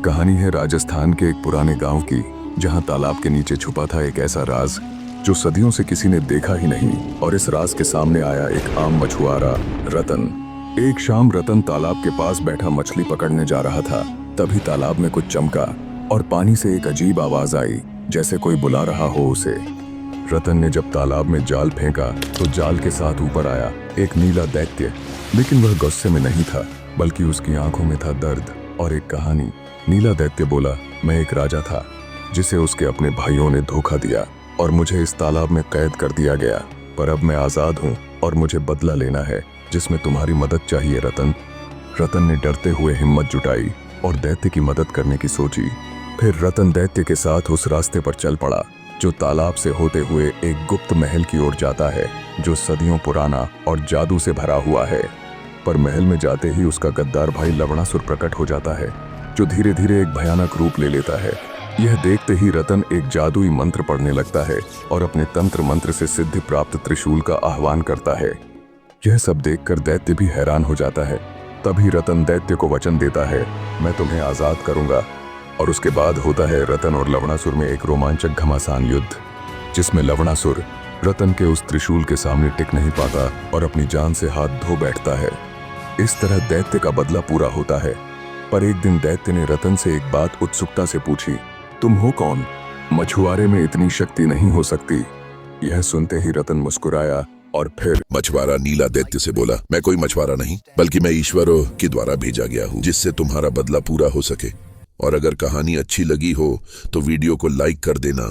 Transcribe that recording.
कहानी है राजस्थान के एक पुराने गांव की, जहां तालाब के नीचे छुपा था एक ऐसा राज जो सदियों से किसी ने देखा ही नहीं। और इस राज के सामने आया एक आम मछुआरा, रतन। एक शाम रतन तालाब के पास बैठा मछली पकड़ने जा रहा था। तभी तालाब में कुछ चमका और पानी से एक अजीब आवाज आई, जैसे कोई बुला रहा हो उसे। रतन ने जब तालाब में जाल फेंका तो जाल के साथ ऊपर आया एक नीला दैत्य। लेकिन वह गुस्से में नहीं था, बल्कि उसकी आंखों में था दर्द और एक कहानी। नीला दैत्य बोला, मैं एक राजा था जिसे उसके अपने भाइयों ने धोखा दिया और मुझे इस तालाब में कैद कर दिया गया। पर अब मैं आजाद हूँ और मुझे बदला लेना है, जिसमें तुम्हारी मदद चाहिए रतन। रतन ने डरते हुए हिम्मत जुटाई और दैत्य की मदद करने की सोची। फिर रतन दैत्य के साथ उस रास्ते पर चल पड़ा जो तालाब से होते हुए एक गुप्त महल की ओर जाता है, जो सदियों पुराना और जादू से भरा हुआ है। पर महल में जाते ही उसका गद्दार भाई लवणासुर प्रकट हो जाता है, जो धीरे धीरे एक भयानक रूप ले लेता है। यह देखते ही रतन एक जादुई मंत्र पढ़ने लगता है और अपने तंत्र मंत्र से सिद्धि प्राप्त त्रिशूल का आह्वान करता है। यह सब देखकर दैत्य भी हैरान हो जाता है। तभी रतन दैत्य को वचन देता है, मैं तुम्हें आजाद करूंगा। और उसके बाद होता है रतन और लवणासुर में एक रोमांचक घमासान युद्ध, जिसमें लवणासुर रतन के उस त्रिशूल के सामने टिक नहीं पाता और अपनी जान से हाथ धो बैठता है। इस तरह दैत्य का बदला पूरा होता है। पर एक दिन दैत्य ने रतन से एक बात उत्सुकता से पूछी, तुम हो कौन? मछुआरे में इतनी शक्ति नहीं हो सकती। यह सुनते ही रतन मुस्कुराया और फिर मछुआरा नीला दैत्य से बोला, मैं कोई मछुआरा नहीं, बल्कि मैं ईश्वरों के द्वारा भेजा गया हूँ, जिससे तुम्हारा बदला पूरा हो सके। और अगर कहानी अच्छी लगी हो तो वीडियो को लाइक कर देना